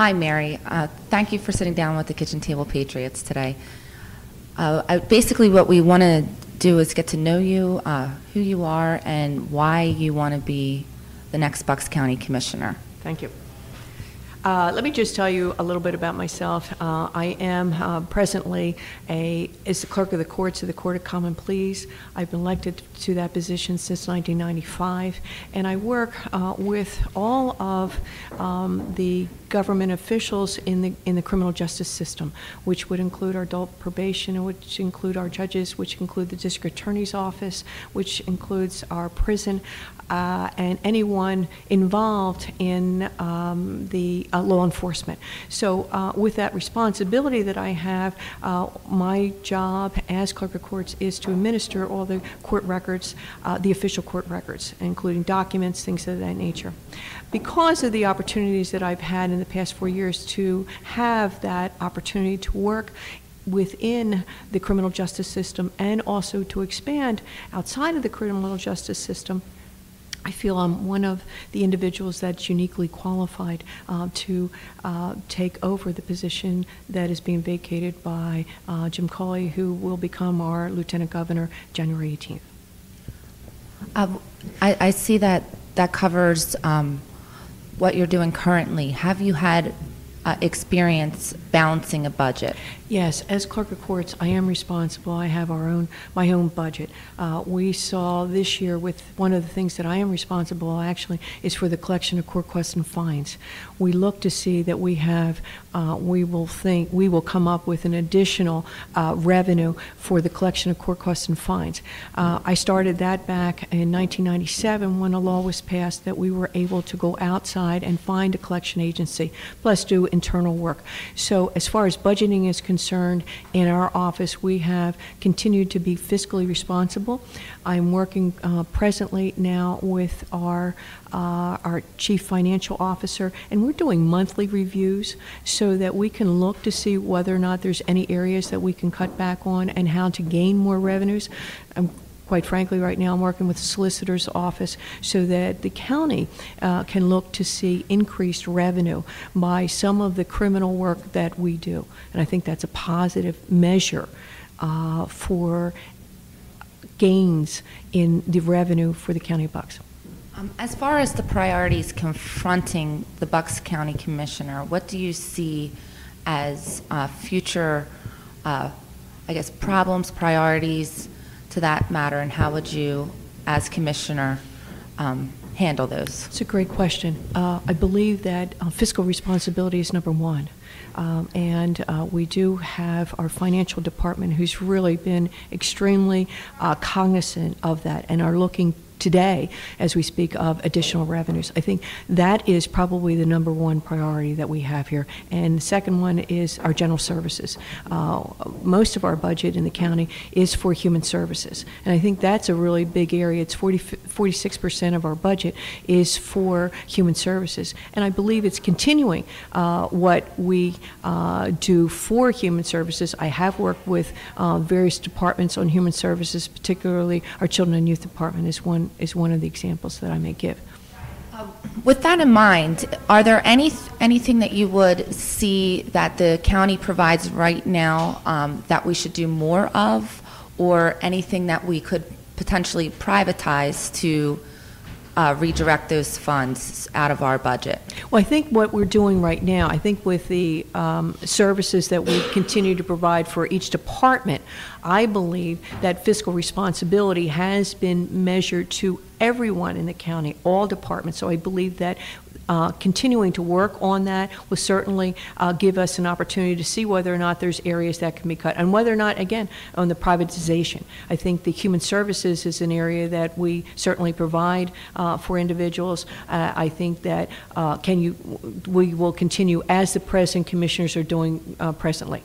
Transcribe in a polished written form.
Hi, Mary. Thank you for sitting down with the Kitchen Table Patriots today. Basically, what we want to do is get to know you, who you are, and why you want to be the next Bucks County Commissioner. Thank you. Let me just tell you a little bit about myself. I am presently as the clerk of the courts of the Court of Common Pleas. I've been elected to that position since 1995, and I work with all of the government officials in the criminal justice system, which would include our adult probation, which include our judges, which include the district attorney's office, which includes our prison, and anyone involved in the law enforcement. So with that responsibility that I have, my job as clerk of courts is to administer all the court records, the official court records, including documents, things of that nature. Because of the opportunities that I've had in the past 4 years to have that opportunity to work within the criminal justice system and also to expand outside of the criminal justice system, I feel I'm one of the individuals that's uniquely qualified to take over the position that is being vacated by Jim Cawley, who will become our Lieutenant Governor January 18th. I see that covers what you're doing currently. Have you had experience balancing a budget? Yes, as clerk of courts, I am responsible. I have my own budget. We saw this year with one of the things that I am responsible actually is for the collection of court costs and fines. We look to see that we have, we will come up with an additional revenue for the collection of court costs and fines. I started that back in 1997 when a law was passed that we were able to go outside and find a collection agency, plus do internal work. So as far as budgeting is concerned, in our office we have continued to be fiscally responsible. I'm working presently now with our chief financial officer, and we're doing monthly reviews so that we can look to see whether or not there's any areas that we can cut back on and how to gain more revenues. Quite frankly, right now I'm working with the solicitor's office so that the county can look to see increased revenue by some of the criminal work that we do. And I think that's a positive measure for gains in the revenue for the County of Bucks. As far as the priorities confronting the Bucks County Commissioner, what do you see as future, I guess, problems, priorities to that matter, and how would you, as Commissioner, handle those? It's a great question. I believe that fiscal responsibility is number one. And we do have our financial department who's really been extremely cognizant of that and are looking today as we speak of additional revenues. I think that is probably the number one priority that we have here. And the second one is our general services. Most of our budget in the county is for human services. And I think that's a really big area. It's 46% of our budget is for human services. And I believe it's continuing what we do for human services. I have worked with various departments on human services, particularly our Children and Youth Department is one of the examples that I may give. With that in mind, are there anything that you would see that the county provides right now that we should do more of, or anything that we could potentially privatize to redirect those funds out of our budget? Well, I think what we're doing right now, I think with the services that we continue to provide for each department, I believe that fiscal responsibility has been measured to everyone in the county, all departments. So I believe that continuing to work on that will certainly give us an opportunity to see whether or not there's areas that can be cut, and whether or not, again, on the privatization. I think the human services is an area that we certainly provide for individuals. I think that we will continue as the present commissioners are doing presently.